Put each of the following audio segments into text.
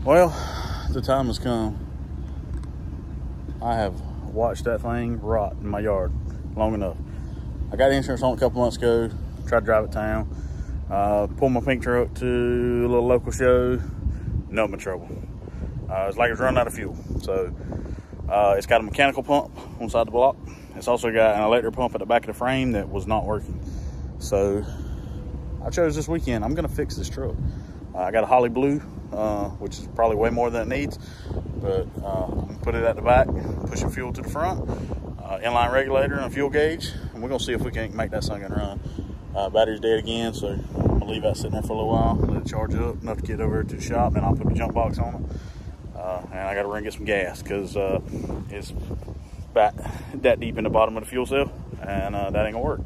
Well, the time has come. I have watched that thing rot in my yard long enough. I got insurance on it a couple months ago. Tried to drive it down. Pulled my pink truck to a little local show. Nothing but trouble. It's like it's running out of fuel. So it's got a mechanical pump on the side of the block. It's also got an electric pump at the back of the frame that was not working. So I chose this weekend, I'm gonna fix this truck. I got a Holley Blue, which is probably way more than it needs, but I'm gonna put it at the back, pushing fuel to the front, inline regulator and a fuel gauge, and we're gonna see if we can make that thing run. Battery's dead again, so I'm gonna leave that sitting there for a little while, let it charge up, enough to get over to the shop, and I'll put the jump box on it. And I gotta run and get some gas, because it's about that deep in the bottom of the fuel cell, and that ain't gonna work.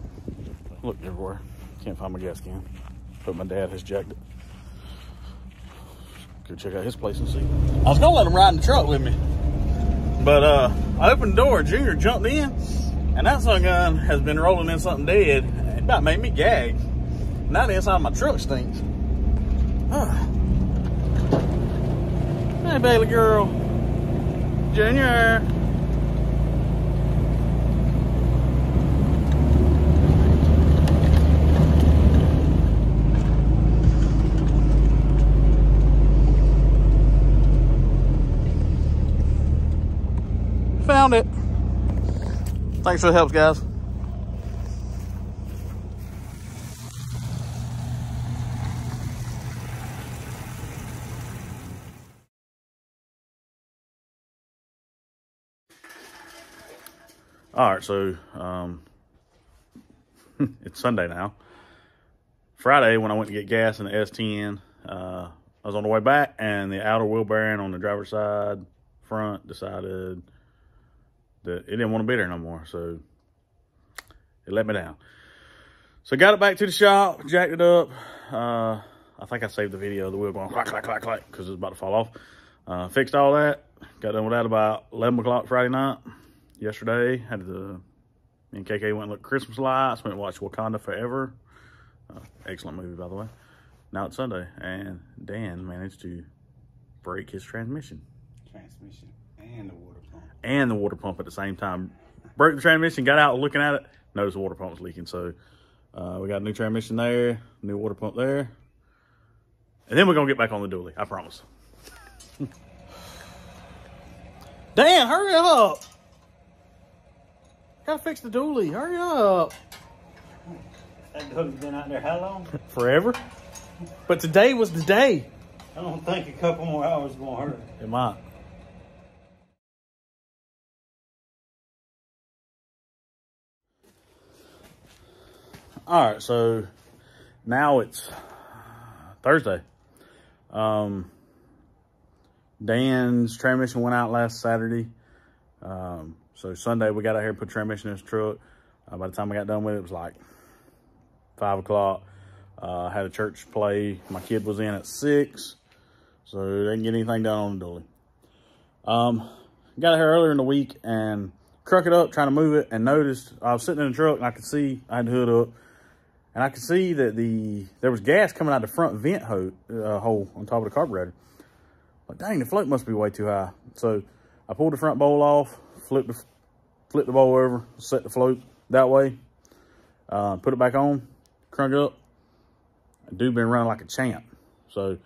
Look everywhere, can't find my gas can, but my dad has jacked it. Go check out his place and see. I was gonna let him ride in the truck with me, but I opened the door, Junior jumped in, and that son gun has been rolling in something dead. It about made me gag. Now the inside of my truck stinks. Hey, Bailey girl. Junior. Found it. Thanks for the help, guys. All right, so it's Sunday now. Friday, when I went to get gas in the S10, I was on the way back, and the outer wheel bearing on the driver's side front decided that it didn't want to be there no more, so it let me down. So got it back to the shop, jacked it up. I think I saved the video of the wheel going clack, clack, clack, clack, because it was about to fall off. Fixed all that. Got done with that about 11 o'clock Friday night. Yesterday, me and KK went and looked at Christmas lights, went and watched Wakanda Forever. Excellent movie, by the way. Now it's Sunday, and Dan managed to break his transmission. And the water pump. And the water pump at the same time. Broke the transmission, got out looking at it, noticed the water pump was leaking. So we got a new transmission there, new water pump there. And then we're going to get back on the dually, I promise. Dan, hurry up. Gotta fix the dually, hurry up. That dually's been out there how long? Forever. But today was the day. I don't think a couple more hours is going to hurt. It might. All right, so now it's Thursday. Dan's transmission went out last Saturday. So Sunday we got out here and put transmission in his truck. By the time I got done with it, it was like 5 o'clock. Had a church play. My kid was in at 6, so they didn't get anything done on the dually. Got out here earlier in the week and crunk it up, trying to move it, and noticed I was sitting in the truck and I could see, I had the hood up, and I could see that there was gas coming out the front vent hole on top of the carburetor. Like, dang, the float must be way too high. So I pulled the front bowl off, flipped the bowl over, set the float that way, put it back on, crunk it up. Dude been running like a champ. So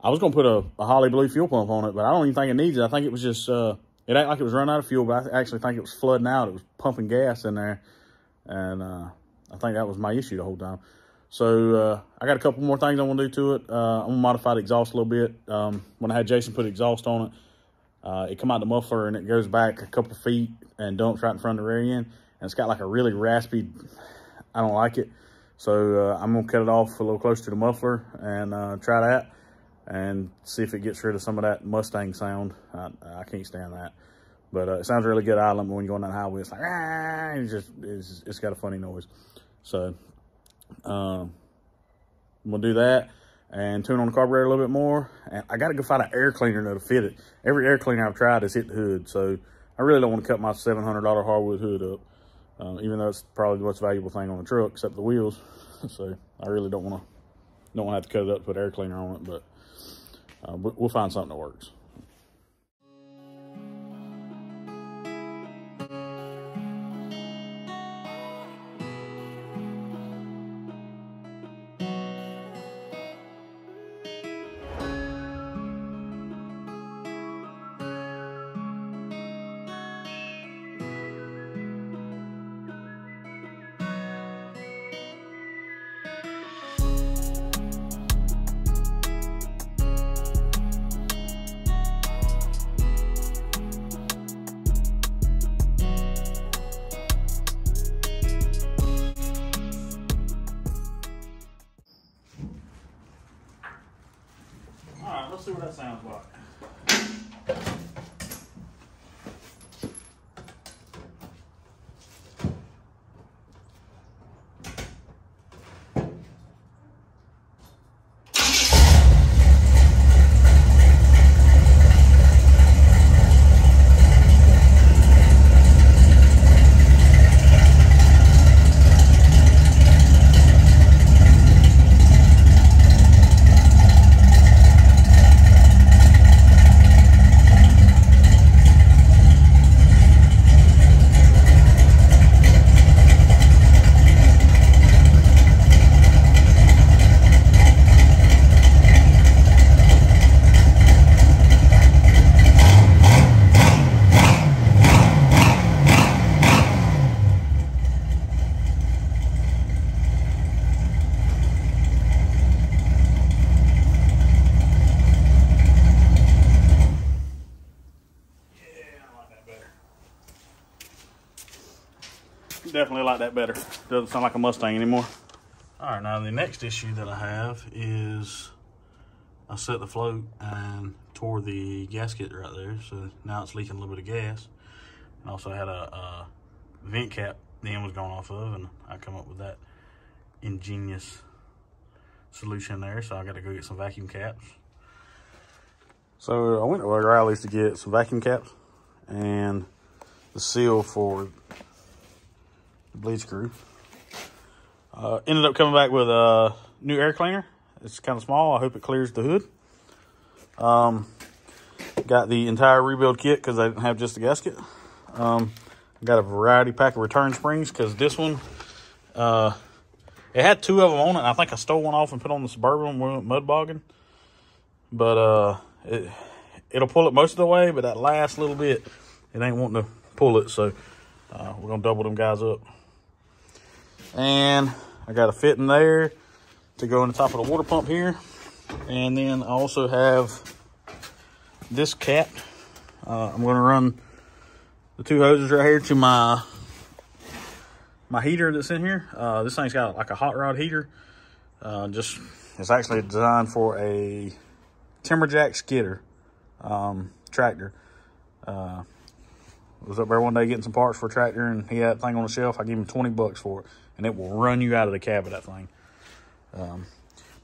I was gonna put a Holley Blue fuel pump on it, but I don't even think it needs it. I think it was just, it acted like it was running out of fuel, but I actually think it was flooding out. It was pumping gas in there. And I think that was my issue the whole time. So I got a couple more things I want to do to it. I'm gonna modify the exhaust a little bit. When I had Jason put exhaust on it, it come out the muffler and it goes back a couple feet and dumps right in front of the rear end. And it's got like a really raspy, I don't like it. So I'm gonna cut it off a little closer to the muffler and try that and see if it gets rid of some of that Mustang sound. I can't stand that. But it sounds really good idling when you're going down the highway. It's like, ah, it's got a funny noise. So I'm gonna do that and tune on the carburetor a little bit more. And I gotta go find an air cleaner to fit it. Every air cleaner I've tried has hit the hood. So I really don't want to cut my $700 hardwood hood up. Even though it's probably the most valuable thing on the truck, except the wheels. So I really don't want to have to cut it up, put air cleaner on it. But we'll find something that works. Let's see what that sounds like. Definitely like that better. Doesn't sound like a Mustang anymore. All right, now the next issue that I have is I set the float and tore the gasket right there, so now it's leaking a little bit of gas. I also had a vent cap the end was going off of, and I come up with that ingenious solution there, so I got to go get some vacuum caps. So I went to O'Reilly's to get some vacuum caps and the seal for the bleed screw. Ended up coming back with a new air cleaner. It's kind of small. I hope it clears the hood. Got the entire rebuild kit because I didn't have just the gasket. Got a variety pack of return springs because this one, it had two of them on it. And I think I stole one off and put on the Suburban when we went mud bogging. But it'll pull it most of the way, but that last little bit, it ain't wanting to pull it. So we're going to double them guys up. And I got a fitting there to go in the top of the water pump here. And then I also have this cap. I'm going to run the two hoses right here to my heater that's in here. This thing's got like a hot rod heater. It's actually designed for a Timberjack skidder tractor. I was up there one day getting some parts for a tractor, and he had that thing on the shelf. I gave him $20 for it, and it will run you out of the cab of that thing.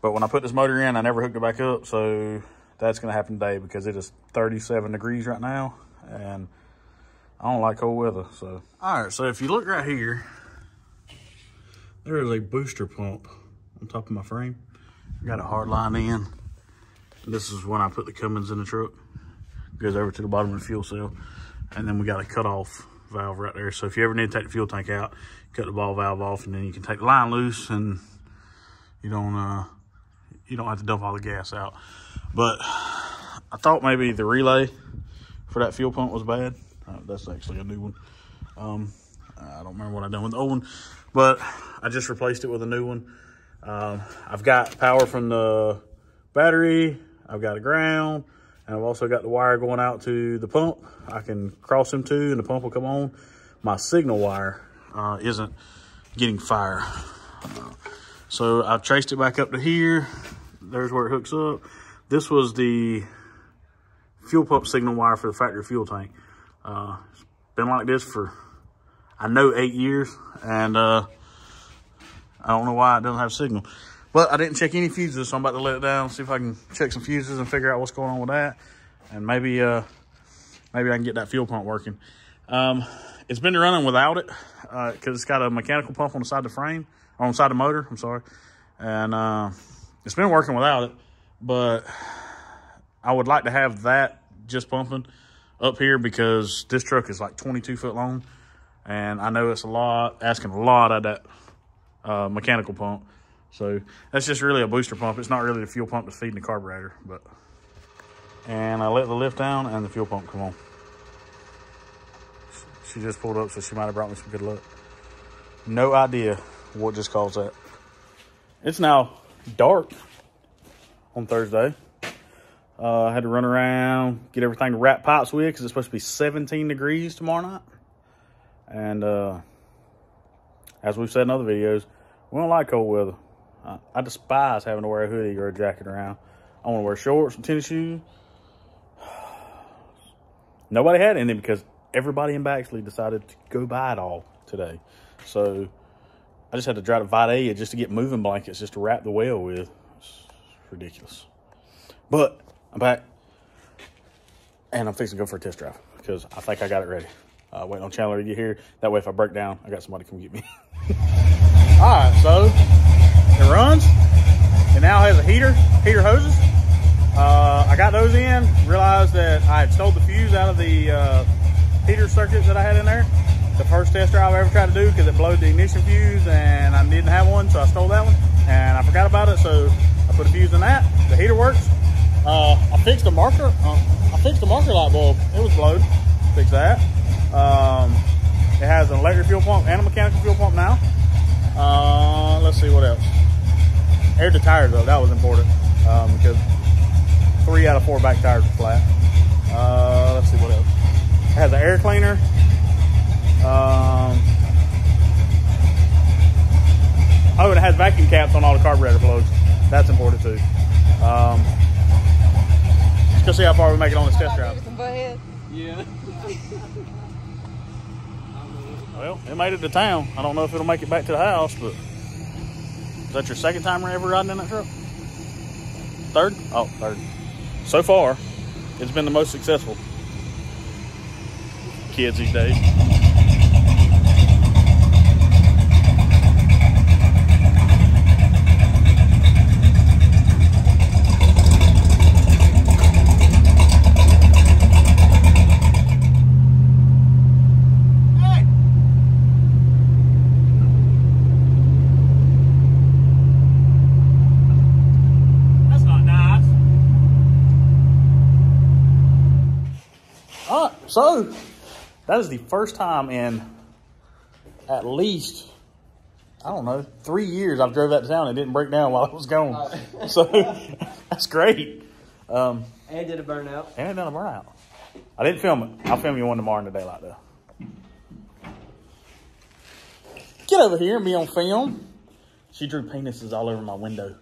But when I put this motor in, I never hooked it back up, so that's going to happen today because it is 37 degrees right now, and I don't like cold weather. So, all right, so if you look right here, there is a booster pump on top of my frame. I got a hard line in. This is when I put the Cummins in the truck. It goes over to the bottom of the fuel cell. And then we got a cutoff valve right there. So if you ever need to take the fuel tank out, cut the ball valve off, and then you can take the line loose, and you don't have to dump all the gas out. But I thought maybe the relay for that fuel pump was bad. That's actually a new one. I don't remember what I done with the old one, but I just replaced it with a new one. I've got power from the battery. I've got a ground. And I've also got the wire going out to the pump. I can cross them two and the pump will come on. My signal wire isn't getting fire. So I've traced it back up to here. There's where it hooks up. This was the fuel pump signal wire for the factory fuel tank. It's been like this for, I know, 8 years. And I don't know why it doesn't have signal. But I didn't check any fuses, so I'm about to let it down, see if I can check some fuses and figure out what's going on with that. And maybe I can get that fuel pump working. It's been running without it because it's got a mechanical pump on the side of the frame, or on the side of the motor, I'm sorry. And it's been working without it, but I would like to have that just pumping up here because this truck is like 22 foot long. And I know it's a lot, asking a lot of that mechanical pump. So that's just really a booster pump. It's not really the fuel pump that's feeding the carburetor. And I let the lift down and the fuel pump come on. She just pulled up, so she might have brought me some good luck. No idea what just caused that. It's now dark on Thursday. I had to run around, get everything to wrap pipes with because it's supposed to be 17 degrees tomorrow night. And as we've said in other videos, we don't like cold weather. I despise having to wear a hoodie or a jacket around. I want to wear shorts and tennis shoes. Nobody had any because everybody in Baxley decided to go buy it all today. So I just had to drive to Vidalia just to get moving blankets just to wrap the well with. It's ridiculous. But I'm back and I'm fixing to go for a test drive because I think I got it ready. Waiting on Chandler to get here. That way if I break down, I got somebody to come get me. All right, so it runs. It now has a heater hoses. I got those in, realized that I had stole the fuse out of the heater circuit that I had in there. The first test drive I ever tried to do because it blowed the ignition fuse and I didn't have one, so I stole that one. And I forgot about it, so I put a fuse in that. The heater works. I fixed the marker. I fixed the marker light bulb. It was blowed. Fix that. It has an electric fuel pump and a mechanical fuel pump now. Let's see what else. Aired the tires though, that was important because 3 out of 4 back tires were flat. Let's see what else. It has an air cleaner. Oh, and it has vacuum caps on all the carburetor plugs. That's important too. Let's go see how far we make it on this test drive. Yeah. Well, it made it to town. I don't know if it'll make it back to the house, but is that your second time ever riding in that truck? Third? Oh, third. So far, it's been the most successful. Kids these days. So, that is the first time in at least, I don't know, 3 years I've drove that to town and it didn't break down while I was gone. So, that's great. And did a burnout. And it done a burnout. I didn't film it. I'll film you one tomorrow in the daylight though. Get over here and be on film. She drew penises all over my window.